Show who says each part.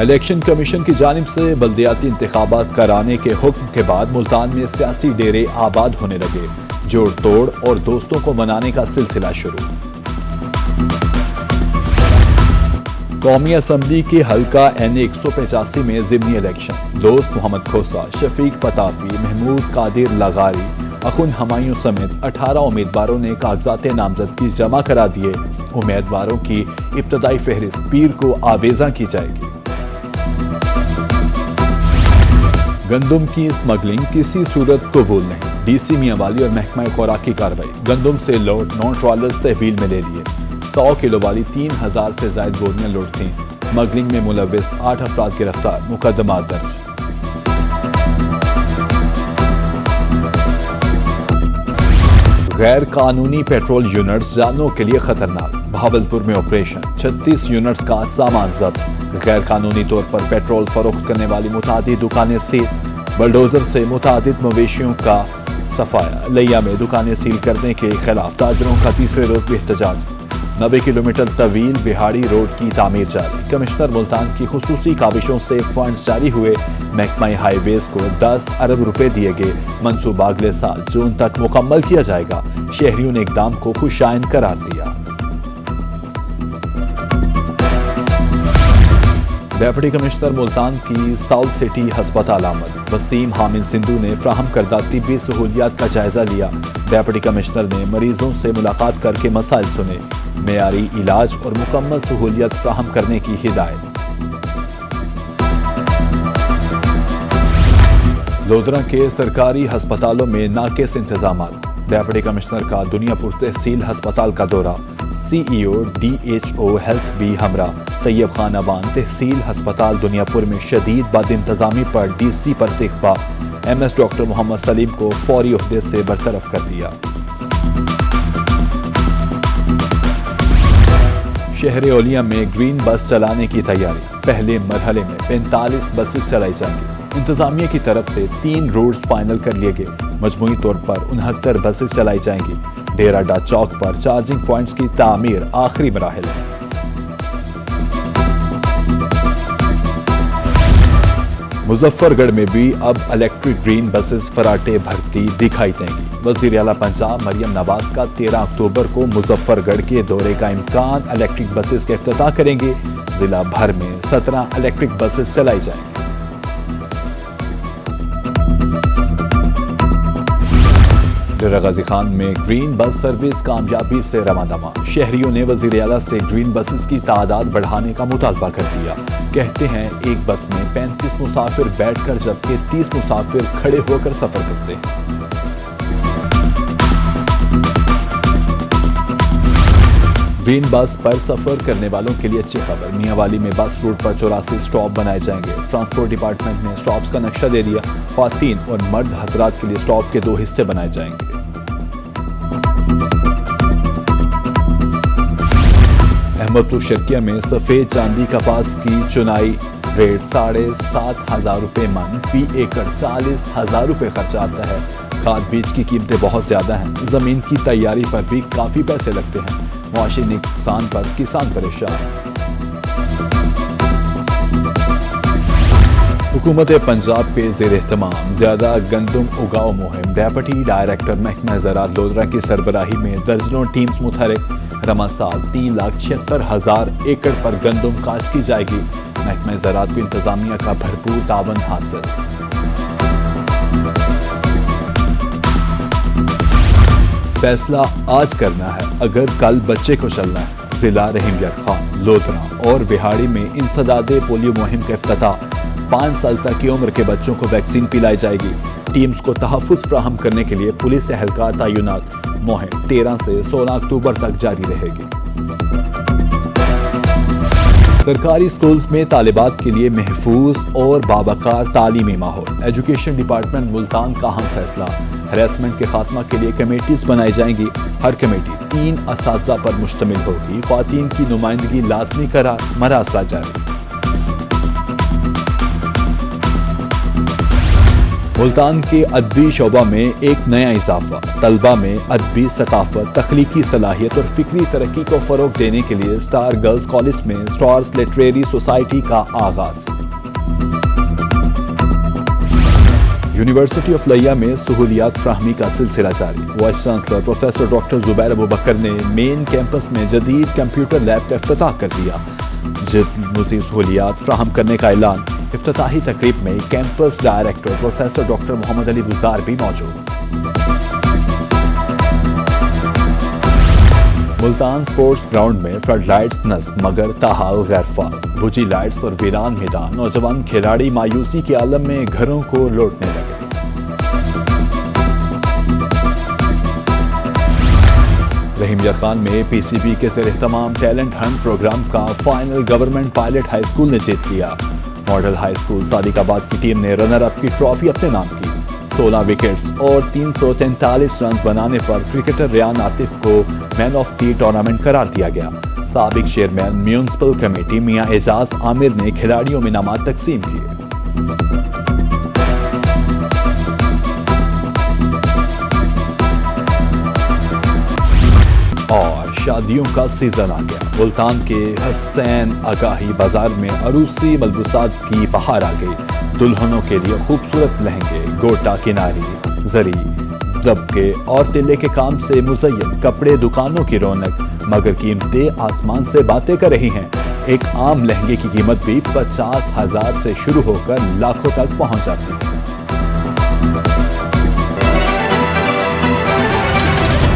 Speaker 1: Election commission کی جانب سے بلدیاتی انتخابات کرانے کے حکم کے بعد ملتان میں سیاسی ڈیرے آباد ہونے لگے، جوڑ توڑ اور دوستوں کو منانے کا سلسلہ شروع۔ قومی اسمبلی کے حلقہ این 185 میں ضمنی الیکشن، دوست محمد کھوسا، شفیق پتافی، محمود قادر لغاری، اخن ہمایوں سمیت 18 امیدواروں نے کاغذات نامزدگی جمع کرا دیے۔ امیدواروں کی ابتدائی فہرست پیر کو آویزاں کی جائے گی۔ گندم کی اسمگلنگ کسی صورت قبول نہیں، ڈی سی میاں والی اور محکمہ خوراک کی کارروائی۔ گندم سے لوڈ نان ٹرالرز تحویل میں لے لیے، 100 کلو والی 3000 سے زائد بوریاں لوڈ تھیں۔ اسمگلنگ میں ملوث 8 افراد گرفتار، مقدمات درج۔ غیر قانونی پیٹرول یونٹس جانوں کے لیے خطرناک، بہاولپور میں آپریشن، 36 یونٹس کا سامان ضبط۔ غیر قانونی طور پر پیٹرول فروخت کرنے والی متعدد دکانیں سیل، بلڈوزر سے متعدد مویشیوں کا صفایا۔ لیا میں دکانیں سیل کرنے کے خلاف تاجروں کا تیسرے روز بھی احتجاج۔ 90 کلومیٹر طویل بہاڑی روڈ کی تعمیر جاری، کمشنر ملتان کی خصوصی کاوشوں سے فنڈز جاری ہوئے۔ محکمہ ہائی ویز کو 10 ارب روپے دیے گئے، منصوبہ اگلے سال جون تک مکمل کیا جائے گا۔ شہریوں نے اقدام کو خوش آئند قرار دیا۔ ڈپٹی کمشنر ملتان کی ساؤتھ سٹی ہسپتال آمد، وسیم حامد سندھو نے فراہم کردہ طبی سہولیات کا جائزہ لیا۔ ڈپٹی کمشنر نے مریضوں سے ملاقات کر کے مسائل سنے، معیاری علاج اور مکمل سہولیات فراہم کرنے کی ہدایت۔ لودھرا کے سرکاری ہسپتالوں میں ناقص انتظامات، ڈپٹی کمشنر کا دنیا پور تحصیل ہسپتال کا دورہ، C E O D H O health بھی ہمراہ۔ طیب خان اوان تحصیل ہسپتال دنیا پور میں شدید بد انتظامی پر ڈی سی پر استعفا، ایم ایس ڈاکٹر محمد سلیم کو فوری عہدے سے برطرف کر دیا۔ شہر اولیا میں گرین بس چلانے کی تیاری، پہلے مرحلے میں 45 بسیں چلائی جائیں گی۔ انتظامیہ کی طرف سے 3 روٹس فائنل کر لیے گئے، مجموعی طور پر 69 بسیں چلائی جائیں گی۔ ڈیرہ ڈا چوک پر چارجنگ پوائنٹس کی تعمیر آخری مراحل ہے۔ مظفر گڑھ میں بھی اب الیکٹرک گرین بسز فراٹے بھرتی دکھائی دیں گی۔ وزیر اعلیٰ پنجاب مریم نواز کا 13 اکتوبر کو مظفر گڑھ کے دورے کا امکان، الیکٹرک بسز کا افتتاح کریں گے۔ ضلع بھر میں 17 الیکٹرک بسز چلائی جائیں گی۔ ڈیرہ غازی خان میں گرین بس سروس کامیابی سے رواں، شہریوں نے وزیر اعلیٰ سے گرین بسز کی تعداد بڑھانے کا مطالبہ کر دیا۔ کہتے ہیں ایک بس میں 35 مسافر بیٹھ کر جبکہ 30 مسافر کھڑے ہو کر سفر کرتے ہیں۔ گرین بس پر سفر کرنے والوں کے لیے اچھی خبر، میاں والی میں بس روٹ پر 84 اسٹاپ بنائے جائیں گے۔ ٹرانسپورٹ ڈپارٹمنٹ نے اسٹاپس کا نقشہ دے دیا، خواتین اور مرد حضرات کے لیے اسٹاپ کے 2 حصے بنائے جائیں گے۔ احمد پور شرقیہ میں سفید چاندی کپاس کی چنائی، ریٹ 7,500 روپے من، فی ایکڑ 40,000 روپے خرچ آتا ہے۔ کھاد بیج کی قیمتیں بہت زیادہ ہیں، زمین کی تیاری پر بھی کافی پیسے لگتے ہیں، معاشی نقصان پر کسان پریشان۔ حکومت پنجاب کے زیر اہتمام زیادہ گندم اگاؤ مہم، ڈیپٹی ڈائریکٹر محکمہ زراعت لودھرا کی سربراہی میں درجنوں ٹیمز متحرک۔ رواں سال 3,76,000 ایکڑ پر گندم کاشت کی جائے گی، محکمہ زراعت کو انتظامیہ کا بھرپور تعاون حاصل۔ فیصلہ آج کرنا ہے اگر کل بچے کو چلنا ہے، ضلع رحیم یار خان لودھرا اور بہاڑی میں انسداد پولیو مہم کا افتتاح، 5 سال تک کی عمر کے بچوں کو ویکسین پلائی جائے گی۔ ٹیمز کو تحفظ فراہم کرنے کے لیے پولیس اہلکار تعینات، مہم 13 سے 16 اکتوبر تک جاری رہے گی۔ سرکاری سکولز میں طالبات کے لیے محفوظ اور باوقار تعلیمی ماحول، ایجوکیشن ڈپارٹمنٹ ملتان کا اہم فیصلہ، ہراسمنٹ کے خاتمہ کے لیے کمیٹیز بنائی جائیں گی، ہر کمیٹی 3 اساتذہ پر مشتمل ہوگی، خواتین کی نمائندگی لازمی قرار، مراسلہ جاری۔ ملتان کے ادبی شعبہ میں ایک نیا اضافہ، طلبہ میں ادبی ثقافت، تخلیقی صلاحیت اور فکری ترقی کو فروغ دینے کے لیے اسٹار گرلز کالج میں اسٹارز لٹریری سوسائٹی کا آغاز۔ یونیورسٹی آف لیا میں سہولیات فراہمی کا سلسلہ جاری۔ وائس چانسلر پروفیسر ڈاکٹر زبیر ابوبکر نے مین کیمپس میں جدید کمپیوٹر لیب کا افتتاح کر دیا۔ مزید سہولیات فراہم کرنے کا اعلان۔ افتتاحی تقریب میں کیمپس ڈائریکٹر پروفیسر ڈاکٹر محمد علی بزدار بھی موجود۔ ملتان سپورٹس گراؤنڈ میں فلڈ لائٹس نصب مگر تاحال غیر فعال، بجھی لائٹس اور ویران میدان، نوجوان کھلاڑی مایوسی کے عالم میں گھروں کو لوٹنے لگے۔ رحیم یار خان میں پی سی بی کے زیر اہتمام ٹیلنٹ ہنٹ پروگرام کا final government pilot high school نے جیت لیا۔ ماڈل ہائی اسکول صادق آباد کی ٹیم نے رنر اپ کی ٹرافی اپنے نام کی۔ 16 وکٹس اور 343 رنز بنانے پر کرکٹر ریان عاطف کو مین آف دی ٹورنامنٹ قرار دیا گیا۔ سابق چیئرمین میونسپل کمیٹی میاں اعجاز عامر نے کھلاڑیوں میں انعامات تقسیم کیے۔ اور شادیوں کا سیزن آ گیا۔ ملتان کے حسین آگاہی بازار میں عروسی ملبوسات کی بہار آ گئی۔ دلہنوں کے لیے خوبصورت لہنگے، گوٹا کناری، زری، دبکے اور تلے کے کام سے مزین کپڑے دکانوں کی رونق، مگر قیمتیں آسمان سے باتیں کر رہی ہیں۔ ایک عام لہنگے کی قیمت بھی 50,000 سے شروع ہو کر لاکھوں تک پہنچ جاتی ہے۔